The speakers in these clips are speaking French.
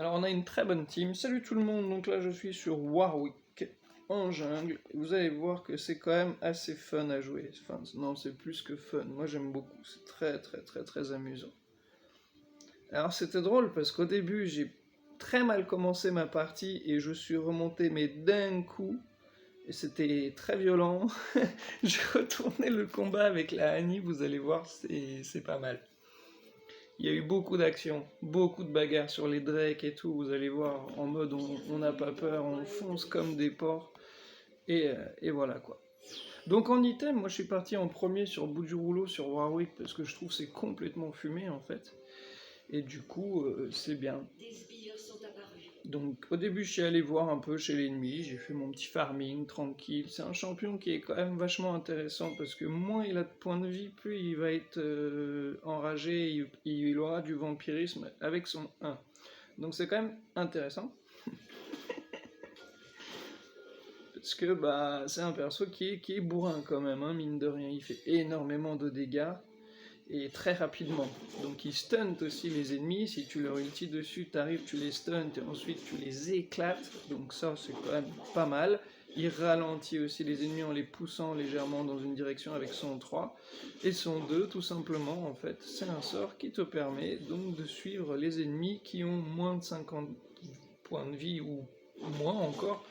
Alors on a une très bonne team. Salut tout le monde, donc là je suis sur Warwick en jungle. Vous allez voir que c'est quand même assez fun à jouer. Enfin non, c'est plus que fun. Moi j'aime beaucoup, c'est très amusant. Alors c'était drôle parce qu'au début j'ai très mal commencé ma partie et je suis remonté mais d'un coup. Et c'était très violent. J'ai retourné le combat avec la Annie, vous allez voir, c'est pas mal. Il y a eu beaucoup d'actions, beaucoup de bagarres sur les Drake et tout, vous allez voir, en mode on n'a pas peur, on fonce comme des porcs, et voilà quoi. Donc en item, moi je suis parti en premier sur bout du rouleau sur Warwick, parce que je trouve c'est complètement fumé en fait, et du coup c'est bien. Donc au début je suis allé voir un peu chez l'ennemi, j'ai fait mon petit farming tranquille, c'est un champion qui est quand même vachement intéressant parce que moins il a de points de vie, plus il va être enragé, il aura du vampirisme avec son 1. Donc c'est quand même intéressant. Parce que bah, c'est un perso qui est bourrin quand même, hein, mine de rien, il fait énormément de dégâts et très rapidement. Donc il stunt aussi les ennemis, si tu leur ulti dessus, t'arrives, tu les stuns et ensuite tu les éclates, donc ça c'est quand même pas mal. Il ralentit aussi les ennemis en les poussant légèrement dans une direction avec son 3. Et son 2, tout simplement, en fait, c'est un sort qui te permet donc de suivre les ennemis qui ont moins de 50 points de vie ou moins encore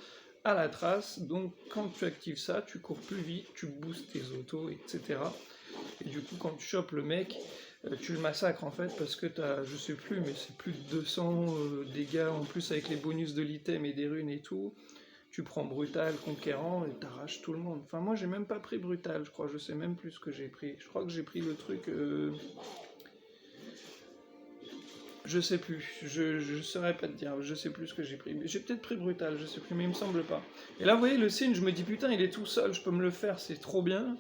à la trace. Donc quand tu actives ça, tu cours plus vite, tu boostes tes autos, etc. Et du coup, quand tu chopes le mec, tu le massacres en fait, parce que t'as, je sais plus, mais c'est plus de 200 dégâts en plus avec les bonus de l'item et des runes et tout. Tu prends brutal, conquérant et t'arraches tout le monde. Enfin, moi j'ai même pas pris brutal, je crois, je sais même plus ce que j'ai pris. Je crois que j'ai pris le truc. Je sais plus, je saurais pas te dire, je sais plus ce que j'ai pris. J'ai peut-être pris brutal, je sais plus, mais il me semble pas. Et là, vous voyez, le signe, je me dis putain, il est tout seul, je peux me le faire, c'est trop bien.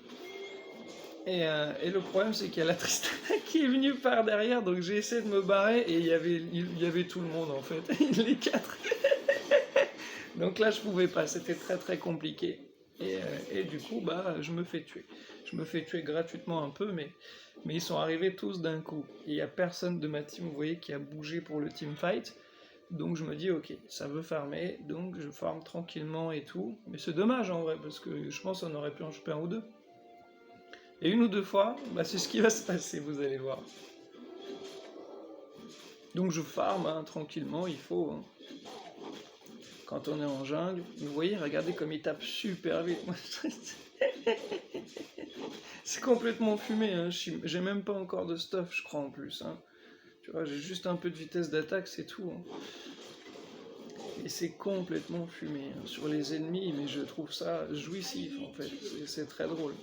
Et le problème, c'est qu'il y a la Tristana qui est venue par derrière, donc j'ai essayé de me barrer et il y avait tout le monde en fait, les quatre. Donc là, je pouvais pas, c'était très compliqué. Et du coup, bah, je me fais tuer. Je me fais tuer gratuitement un peu, mais ils sont arrivés tous d'un coup. Et il n'y a personne de ma team, vous voyez, qui a bougé pour le teamfight. Donc je me dis, ok, ça veut farmer, donc je farme tranquillement et tout. Mais c'est dommage en vrai, parce que je pense qu'on aurait pu en choper un ou deux. Et une ou deux fois, bah, c'est ce qui va se passer, vous allez voir. Donc je farm hein, tranquillement, il faut. Hein. Quand on est en jungle, vous voyez, regardez comme il tape super vite. C'est complètement fumé, hein. J'ai même pas encore de stuff, je crois en plus. Hein. Tu vois, j'ai juste un peu de vitesse d'attaque, c'est tout. Hein. Et c'est complètement fumé hein, sur les ennemis, mais je trouve ça jouissif en fait. C'est très drôle.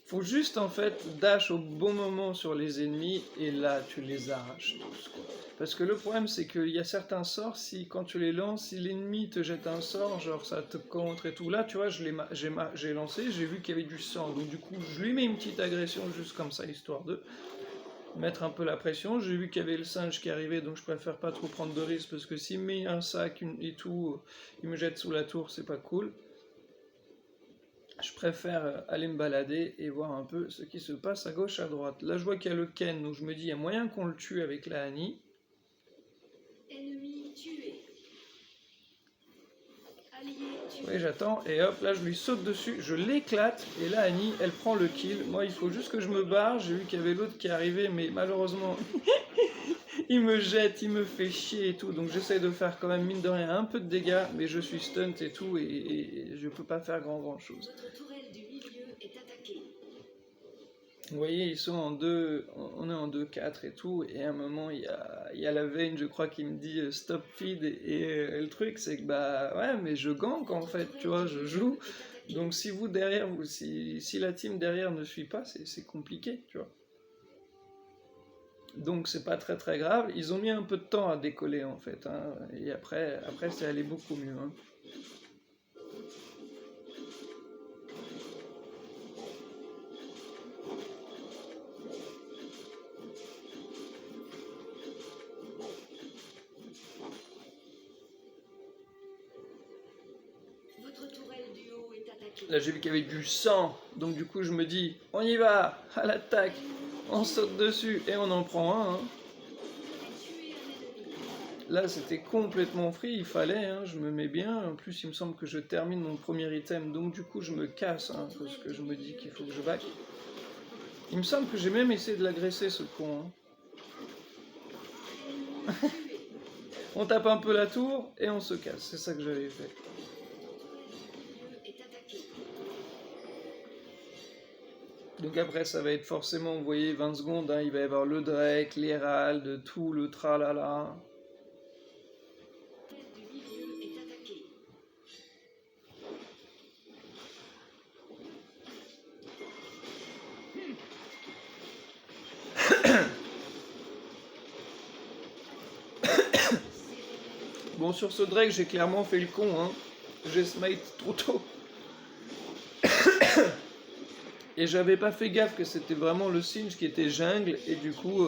Faut juste en fait dash au bon moment sur les ennemis et là tu les arraches tous quoi. Parce que le problème c'est qu'il y a certains sorts, si quand tu les lances, si l'ennemi te jette un sort, genre ça te contre et tout, là tu vois j'ai lancé, j'ai vu qu'il y avait du sang, donc du coup je lui mets une petite agression juste comme ça, histoire de mettre un peu la pression, j'ai vu qu'il y avait le singe qui arrivait, donc je préfère pas trop prendre de risques, parce que s'il met un sac et tout, il me jette sous la tour, c'est pas cool. Je préfère aller me balader et voir un peu ce qui se passe à gauche, à droite. Là, je vois qu'il y a le Ken, donc je me dis, il y a moyen qu'on le tue avec la Annie. Ennemi tué. Allié tué. Oui, j'attends, et hop, là, je lui saute dessus, je l'éclate, et là, Annie, elle prend le kill. Moi, il faut juste que je me barre, j'ai vu qu'il y avait l'autre qui arrivait, mais malheureusement, il me jette, il me fait chier et tout, donc j'essaie de faire quand même, mine de rien, un peu de dégâts, mais je suis stunt et tout, et je peux pas faire grand chose. Votre tourelle du milieu est attaquée. Vous voyez, ils sont en 2, on est en 2-4 et tout, et à un moment, il y a la veine, je crois, qui me dit stop feed, et le truc, c'est que, bah, ouais, mais je gank, en fait, tu vois, je joue, donc si vous, derrière, si la team derrière ne suit pas, c'est compliqué, tu vois. Donc c'est pas très grave, ils ont mis un peu de temps à décoller, en fait, hein, et après c'est allé beaucoup mieux, hein. Votre tourelle du haut est attaquée. Là j'ai vu qu'il y avait du sang, donc du coup je me dis, on y va, à l'attaque, on saute dessus et on en prend un. Hein. Vous avez tué un ennemi. Là, c'était complètement free, il fallait, hein, je me mets bien. En plus, il me semble que je termine mon premier item, donc du coup, je me casse, hein, parce que je me dis qu'il faut que je back. Il me semble que j'ai même essayé de l'agresser, ce con. Hein. On tape un peu la tour et on se casse, c'est ça que j'avais fait. Donc après, ça va être forcément, vous voyez, 20 secondes, hein, il va y avoir le Drake, l'Hérald, tout le tralala. Bon, sur ce Drake, j'ai clairement fait le con, hein. J'ai smite trop tôt. Et j'avais pas fait gaffe que c'était vraiment le Singe qui était jungle, et du coup,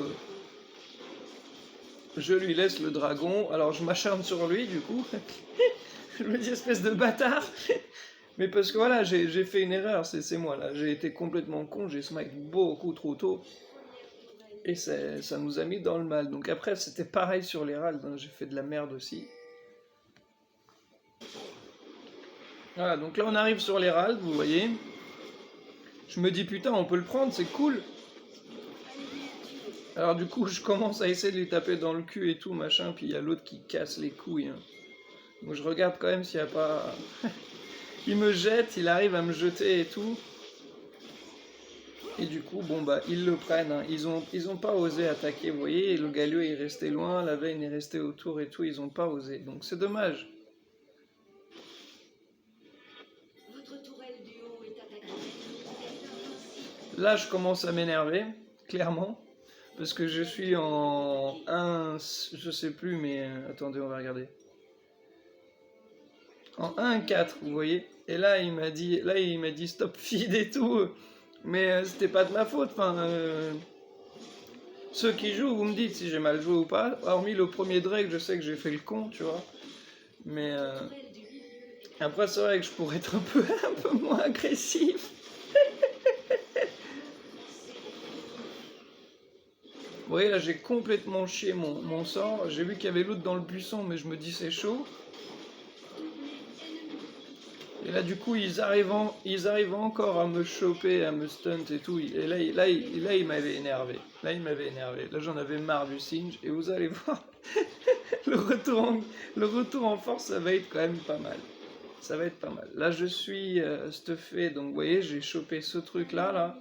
je lui laisse le dragon. Alors je m'acharne sur lui, du coup. Je me dis, espèce de bâtard. Mais parce que voilà, j'ai fait une erreur, c'est moi là. J'ai été complètement con, j'ai smite beaucoup trop tôt. Et ça nous a mis dans le mal. Donc après, c'était pareil sur l'Hérald, hein. J'ai fait de la merde aussi. Voilà, donc là on arrive sur l'Hérald, vous voyez. Je me dis putain, on peut le prendre, c'est cool. Alors du coup, je commence à essayer de lui taper dans le cul et tout, machin, puis il y a l'autre qui casse les couilles. Hein. Donc je regarde quand même s'il n'y a pas... Il me jette, il arrive à me jeter et tout. Et du coup, bon bah, ils le prennent. Hein. Ils ont pas osé attaquer, vous voyez. Le Galio est resté loin, la Vayne est restée autour et tout, ils ont pas osé. Donc c'est dommage. Là, je commence à m'énerver, clairement. Parce que je suis en 1, je sais plus, mais attendez, on va regarder. En 1-4, vous voyez. Et là, il m'a dit stop feed et tout. Mais c'était pas de ma faute. Enfin, ceux qui jouent, vous me dites si j'ai mal joué ou pas. Hormis le premier Drake, je sais que j'ai fait le con, tu vois. Mais après, c'est vrai que je pourrais être un peu moins agressif. Vous voyez, là, j'ai complètement chié mon sort. J'ai vu qu'il y avait l'autre dans le buisson, mais je me dis c'est chaud. Et là, du coup, ils arrivent encore à me choper, à me stunt et tout. Et là, il m'avait énervé. Là, j'en avais marre du Singe. Et vous allez voir, le retour en force, ça va être quand même pas mal. Ça va être pas mal. Là, je suis stuffé. Donc, vous voyez, j'ai chopé ce truc-là, là.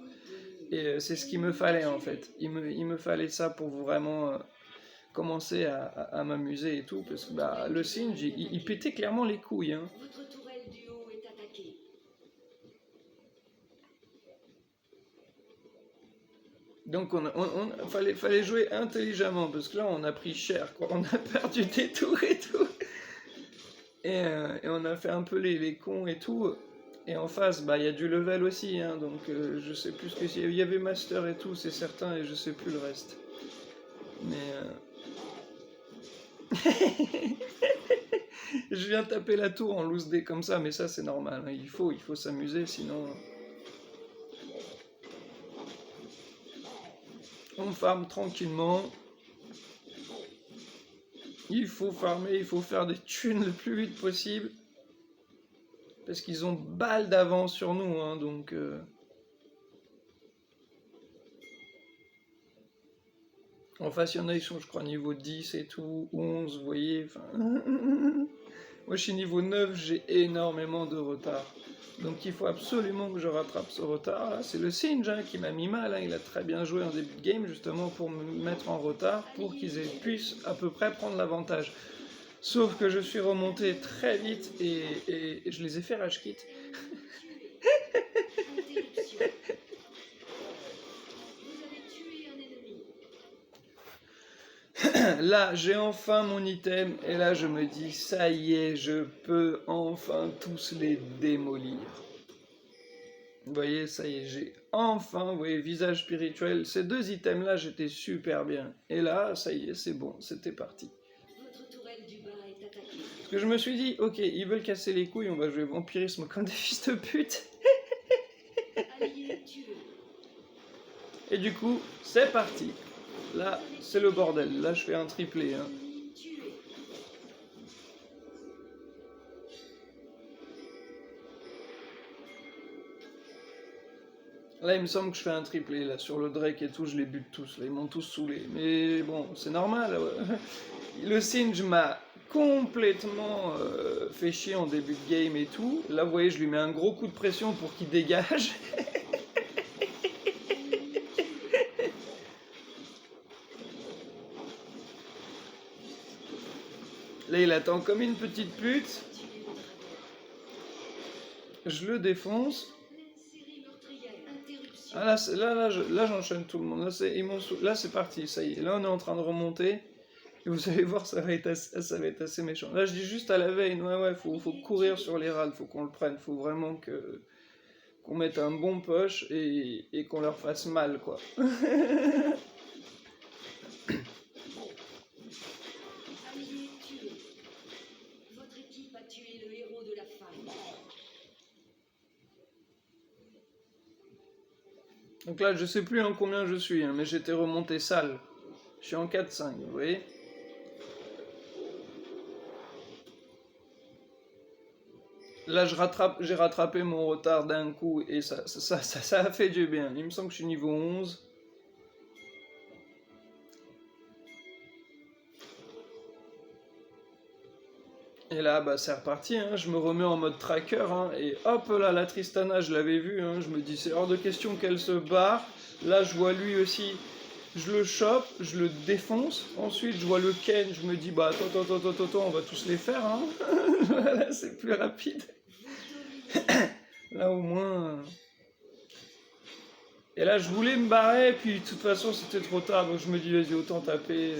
Et c'est ce qu'il me fallait, en fait. Il me fallait ça pour vraiment commencer à m'amuser et tout. Parce que bah, le Singe, il pétait clairement les couilles, hein. Donc fallait jouer intelligemment, parce que là on a pris cher, quoi. On a perdu des tours et tout. Et on a fait un peu les cons et tout. Et en face, bah il y a du level aussi, hein, donc je sais plus ce que c'est. Il y avait Master et tout, c'est certain, et je sais plus le reste. Mais... je viens taper la tour en loose dé comme ça, mais ça c'est normal, hein. Il faut s'amuser, sinon... On farme tranquillement. Il faut farmer, il faut faire des thunes le plus vite possible. Parce qu'ils ont balle d'avance sur nous, hein, donc... En face, il y en a, ils sont, je crois, niveau 10 et tout, 11, vous voyez, enfin... Moi, je suis niveau 9, j'ai énormément de retard. Donc, il faut absolument que je rattrape ce retard. Là, c'est le Singe hein, qui m'a mis mal. Hein. Il a très bien joué en début de game, justement, pour me mettre en retard, pour qu'ils puissent à peu près prendre l'avantage. Sauf que je suis remonté très vite et je les ai fait rage quit. Là, j'ai enfin mon item, et là, je me dis, ça y est, je peux enfin tous les démolir. Vous voyez, ça y est, j'ai enfin, vous voyez, visage spirituel. Ces deux items-là, j'étais super bien. Et là, ça y est, c'est bon, c'était parti. Parce que je me suis dit, ok, ils veulent casser les couilles, on va jouer vampirisme comme des fils de pute. Et du coup, c'est parti. Là, c'est le bordel. Là, je fais un triplé. Hein. Là, il me semble que je fais un triplé, là, sur le Drake et tout, je les bute tous, là, ils m'ont tous saoulé. Mais bon, c'est normal, ouais. Le Singe m'a complètement fait chier en début de game et tout. Là, vous voyez, je lui mets un gros coup de pression pour qu'il dégage. Là, il attend comme une petite pute. Je le défonce. Série meurtrière. Interruption. Ah là, j'enchaîne tout le monde. Là, c'est parti, ça y est. Là, on est en train de remonter. Et vous allez voir, ça va être assez méchant. Là, je dis juste à la veille, ouais, faut courir sur les râles, faut qu'on le prenne. Faut vraiment qu'on mette un bon push et qu'on leur fasse mal, quoi. Allié tué. Votre équipe a tué le héros de la faille. Donc là, je sais plus en combien je suis, hein, mais j'étais remonté sale. Je suis en 4-5, vous voyez. Là, j'ai rattrapé mon retard d'un coup et ça a fait du bien. Il me semble que je suis niveau 11. Et là, bah, c'est reparti, hein. Je me remets en mode tracker, hein, et hop là, la Tristana, je l'avais vu, hein. Je me dis, c'est hors de question qu'elle se barre. Là, je vois lui aussi, je le chope, je le défonce. Ensuite, je vois le Ken, je me dis, bah attends, on va tous les faire, hein. Voilà, c'est plus rapide. Là, au moins. Et là, je voulais me barrer, puis de toute façon, c'était trop tard, donc je me dis, vas-y, autant taper.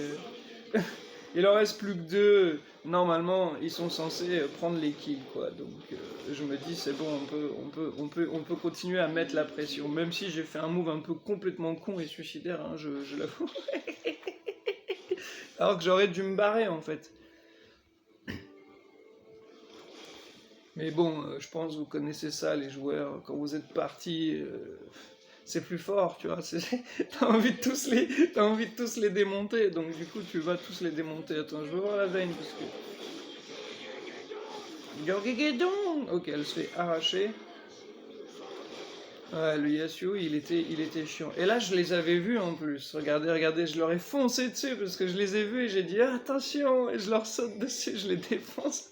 Il en reste plus que 2. Normalement, ils sont censés prendre les kills, quoi. Donc, je me dis, c'est bon, on peut continuer à mettre la pression. Même si j'ai fait un move un peu complètement con et suicidaire, hein, je l'avoue. Alors que j'aurais dû me barrer, en fait. Mais bon, je pense que vous connaissez ça, les joueurs. Quand vous êtes partis, c'est plus fort, tu vois. T'as envie de tous les démonter. Donc du coup, tu vas tous les démonter. Attends, je veux voir la veine parce que. Gorgigedon. Ok, elle se fait arracher. Ouais, le Yasuo, il était chiant. Et là, je les avais vus en plus. Regardez, je leur ai foncé dessus parce que je les ai vus et j'ai dit attention, et je leur saute dessus, je les défonce.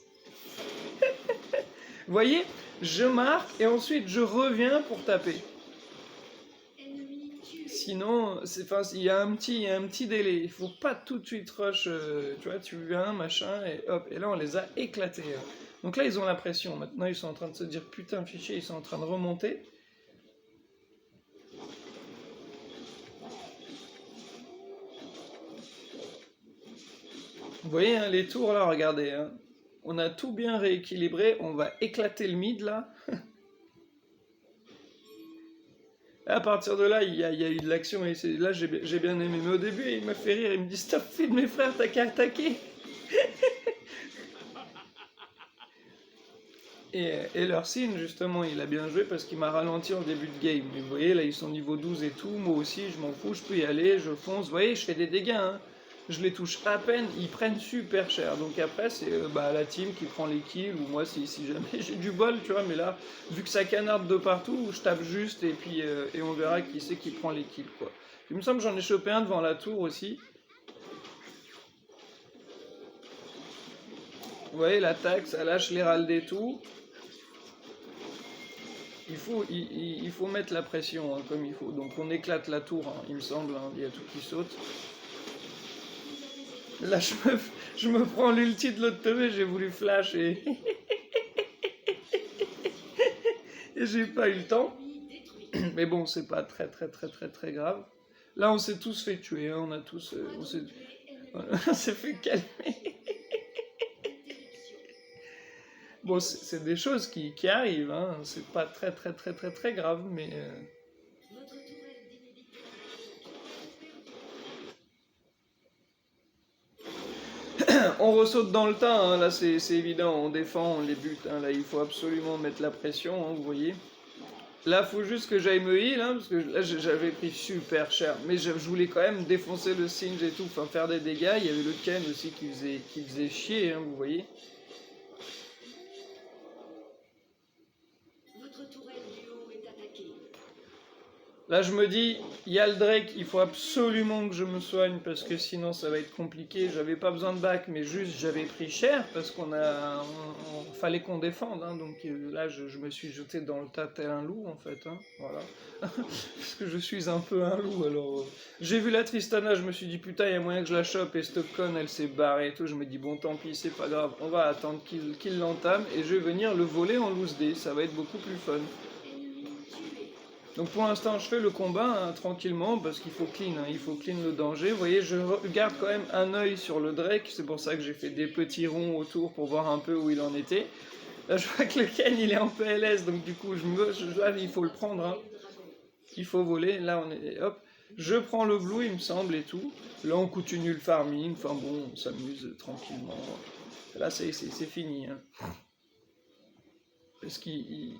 Vous voyez, je marque et ensuite je reviens pour taper. Ennemi tué. Sinon, il y a un petit délai. Il faut pas tout de suite rush. Tu vois, tu viens, machin, et hop. Et là, on les a éclatés. Hein. Donc là, ils ont la pression. Maintenant, ils sont en train de se dire putain, fichier, ils sont en train de remonter. Vous voyez, hein, les tours là, regardez. Hein. On a tout bien rééquilibré. On va éclater le mid là. À partir de là, il y a eu de l'action et là j'ai bien aimé. Mais au début, il m'a fait rire. Il me dit stop, filme mes frères, t'as qu'à attaquer. Et leur signe, justement, il a bien joué parce qu'il m'a ralenti en début de game. Mais vous voyez, là, ils sont niveau 12 et tout. Moi aussi, je m'en fous, je peux y aller, je fonce. Vous voyez, je fais des dégâts. Hein. Je les touche à peine, ils prennent super cher. Donc après, c'est la team qui prend les kills. Ou moi, si jamais j'ai du bol, tu vois. Mais là, vu que ça canarde de partout, je tape juste et puis et on verra qui c'est qui prend les kills, quoi. Il me semble que j'en ai chopé un devant la tour aussi. Vous voyez, l'attaque, ça lâche l'hérald et tout. Il faut mettre la pression hein, comme il faut. Donc on éclate la tour, hein, il me semble, hein, il y a tout qui saute. Là je me prends l'ulti de l'autre TV, j'ai voulu flash et... et j'ai pas eu le temps. Mais bon, c'est pas très grave. Là on s'est tous fait tuer, hein, on a tous... on s'est fait calmer. Bon, c'est des choses qui arrivent, hein. C'est pas très grave, mais... On ressaute dans le tas, hein. Là c'est évident, on défend, on les bute, hein. Là il faut absolument mettre la pression, hein, vous voyez. Là faut juste que j'aille me heal, hein, parce que là j'avais pris super cher, mais je voulais quand même défoncer le Singe et tout, enfin faire des dégâts. Il y avait le Ken aussi qui faisait chier, hein, vous voyez. Votre tourelle du haut est attaquée. Là, je me dis, il y a le Drake, il faut absolument que je me soigne parce que sinon ça va être compliqué. J'avais pas besoin de bac, mais juste j'avais pris cher parce fallait qu'on défende. Hein, donc là, je me suis jeté dans le tas tel un loup en fait. Hein, voilà. Parce que je suis un peu un loup. Alors, j'ai vu la Tristana, je me suis dit putain, il y a moyen que je la chope et cette conne elle s'est barrée et tout. Je me dis bon, tant pis, c'est pas grave, on va attendre qu'il l'entame et je vais venir le voler en loose day. Ça va être beaucoup plus fun. Donc pour l'instant, je fais le combat hein, tranquillement parce qu'il faut clean, hein, il faut clean le danger. Vous voyez, je garde quand même un œil sur le Drake, c'est pour ça que j'ai fait des petits ronds autour pour voir un peu où il en était. Là, je vois que le Ken il est en PLS, donc du coup, il faut le prendre. Hein. Il faut voler, là on est. Hop, je prends le blue, il me semble, et tout. Là, on continue le farming, enfin bon, on s'amuse tranquillement. Là, c'est fini. Hein. Parce qu'il.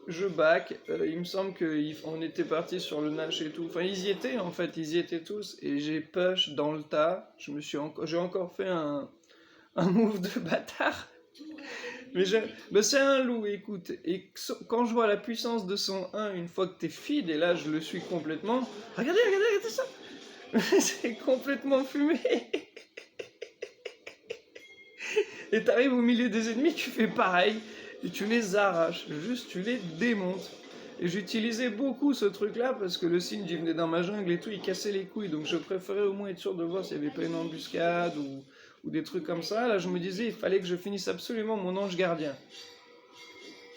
Je back, il me semble qu'on était parti sur le Nash et tout. Enfin, ils y étaient en fait, ils y étaient tous. Et j'ai push dans le tas. J'ai encore fait un move de bâtard. Mais c'est un loup, écoute. Et quand je vois la puissance de son 1, une fois que t'es feed, et là je le suis complètement. Regardez ça. C'est complètement fumé. Et t'arrives au milieu des ennemis, tu fais pareil. Et tu les arraches, juste tu les démontes. Et j'utilisais beaucoup ce truc-là parce que le Singe il venait dans ma jungle et tout, il cassait les couilles. Donc je préférais au moins être sûr de voir s'il n'y avait pas une embuscade ou des trucs comme ça. Là je me disais, il fallait que je finisse absolument mon ange gardien.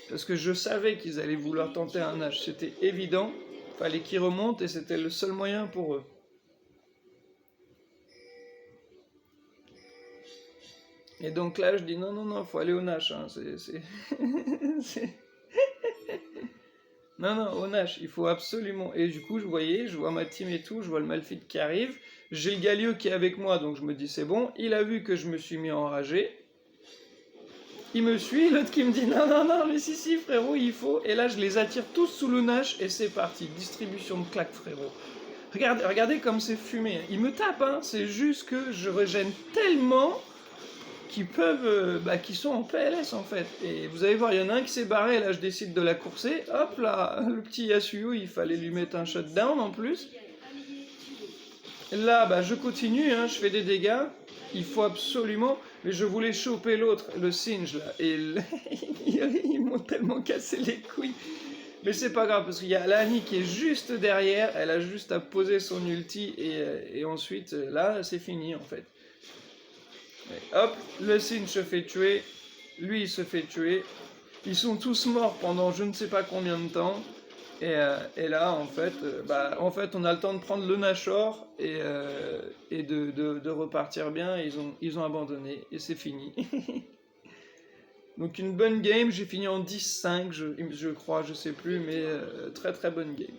Parce que je savais qu'ils allaient vouloir tenter un H, c'était évident. Il fallait qu'ils remontent et c'était le seul moyen pour eux. Et donc là, je dis non, faut aller au Nash. Hein. Non, au Nash, il faut absolument. Et du coup, je vois ma team et tout, je vois le Malphite qui arrive. J'ai le Galio qui est avec moi, donc je me dis c'est bon. Il a vu que je me suis mis enragé. Il me suit, l'autre qui me dit non, mais si, frérot, il faut. Et là, je les attire tous sous le Nash et c'est parti. Distribution de claques, frérot. Regardez comme c'est fumé. Il me tape, hein. C'est juste que je régène tellement qui sont en PLS en fait. Et vous allez voir, il y en a un qui s'est barré, là je décide de la courser. Hop là, le petit Yasuo, il fallait lui mettre un shutdown en plus. Là, je continue, hein, je fais des dégâts. Il faut absolument. Mais je voulais choper l'autre, le Singe là. Et ils m'ont tellement cassé les couilles. Mais c'est pas grave, parce qu'il y a Lani qui est juste derrière. Elle a juste à poser son ulti. Et ensuite, là, c'est fini en fait. Et hop, le Singe se fait tuer. Lui, il se fait tuer. Ils sont tous morts pendant je ne sais pas combien de temps. Et là, en fait, on a le temps de prendre le Nashor et de repartir bien. Ils ont abandonné et c'est fini. Donc une bonne game. J'ai fini en 10-5, je crois, je sais plus, mais très très bonne game.